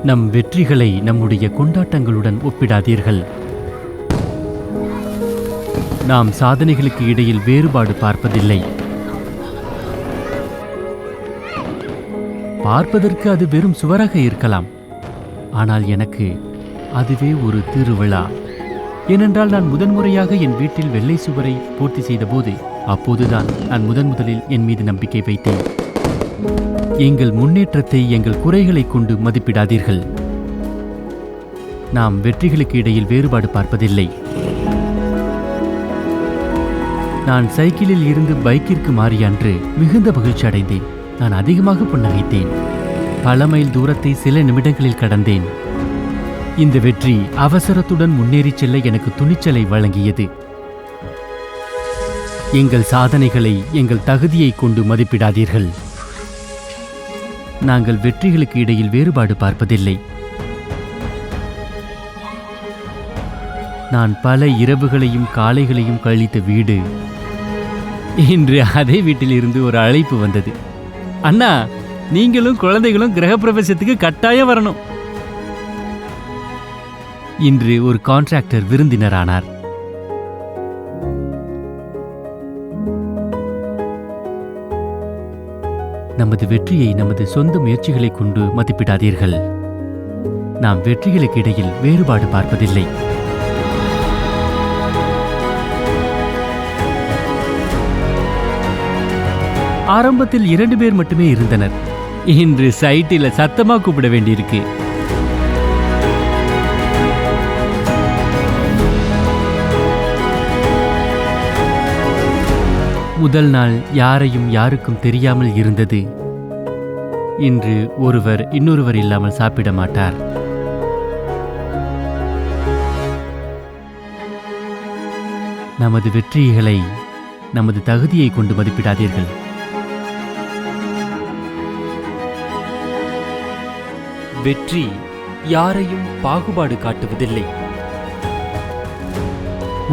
நம் வெற்றிகளை நம்முடைய கொண்டாட்டங்களுடன் ஒப்பிடாதீர்கள். நாம் சாதனைகளுக்கு இடையில் வேறுபாடு பார்ப்பதில்லை. பார்ப்பதற்கு அது வெறும் சுவராக இருக்கலாம், ஆனால் எனக்கு அதுவே ஒரு திருவிழா. ஏனென்றால் நான் முதன்முறையாக என் வீட்டில் வெள்ளை சுவரை பூர்த்தி செய்தபோது அப்போதுதான் நான் முதலில் என் மீது நம்பிக்கை வைத்தேன். எங்கள் முன்னேற்றத்தை எங்கள் குறைகளை கொண்டு மதிப்பிடாதீர்கள். நாம் வெற்றிகளுக்கு இடையில் வேறுபாடு பார்ப்பதில்லை. நான் சைக்கிளில் இருந்து பைக்கிற்கு மாறிய அன்று மிகுந்த மகிழ்ச்சி அடைந்தேன். நான் அதிகமாக புன்னகைத்தேன். பல மைல் தூரத்தை சில நிமிடங்களில் கடந்தேன். இந்த வெற்றி அவசரத்துடன் முன்னேறி செல்ல எனக்கு துணிச்சலை வழங்கியது. எங்கள் சாதனைகளை எங்கள் தகுதியை கொண்டு மதிப்பிடாதீர்கள். நாங்கள் வெற்றிகளுக்கு இடையில் வேறுபாடு பார்ப்பதில்லை. நான் பல இரவுகளையும் காலைகளையும் கழித்த வீடு. இன்று அதே வீட்டில் இருந்து ஒரு அழைப்பு வந்தது. அண்ணா, நீங்களும் குழந்தைகளும் கிரகப்பிரவேசத்துக்கு கட்டாயம் வரணும். இன்று ஒரு கான்ட்ராக்டர் விருந்தினரானார். நமது வெற்றியை நமது சொந்த முயற்சிகளை கொண்டு மதிப்பிடாதீர்கள். நாம் வெற்றிகளுக்கு இடையில் வேறுபாடு பார்ப்பதில்லை. ஆரம்பத்தில் 2 பேர் மட்டுமே இருந்தனர். இன்று சைட்டில் சத்தமா கூப்பிட வேண்டியிருக்கு. முதல் நாள் யாரையும் யாருக்கும் தெரியாமல் இருந்தது. இன்று ஒருவர் இன்னொருவர் இல்லாமல் சாப்பிட மாட்டார். நமது வெற்றிகளை நமது தகுதியை கொண்டு மதிப்பிடாதீர்கள். வெற்றி யாரையும் பாகுபாடு காட்டுவதில்லை.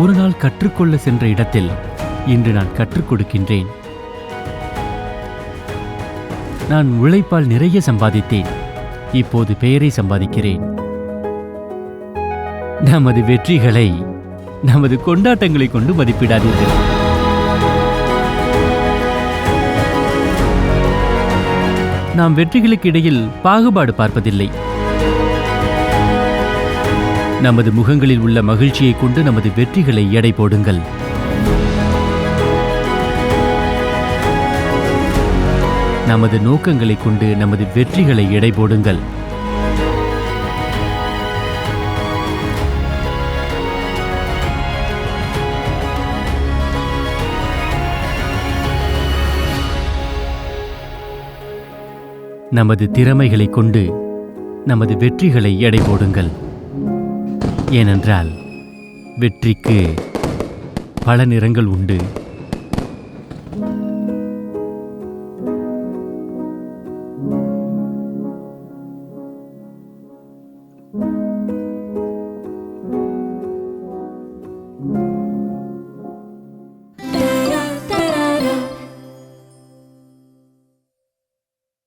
ஒரு நாள் கற்றுக்கொள்ள சென்ற இடத்தில் இன்று நான் கற்றுக் கொடுக்கின்றேன். நான் உழைப்பால் நிறைய சம்பாதித்தேன். இப்போது பெயரை சம்பாதிக்கிறேன். நமது வெற்றிகளை நமது கொண்டாட்டங்களை கொண்டு மதிப்பிடாதீர்கள். நாம் வெற்றிகளுக்கு இடையில் பாகுபாடு பார்ப்பதில்லை. நமது முகங்களில் உள்ள மகிழ்ச்சியை கொண்டு நமது வெற்றிகளை எடை போடுங்கள். நமது நோக்கங்களை கொண்டு நமது வெற்றிகளை எடை போடுங்கள். நமது திறமைகளை கொண்டு நமது வெற்றிகளை எடை போடுங்கள். ஏனென்றால் வெற்றிக்கு பல நிறங்கள் உண்டு.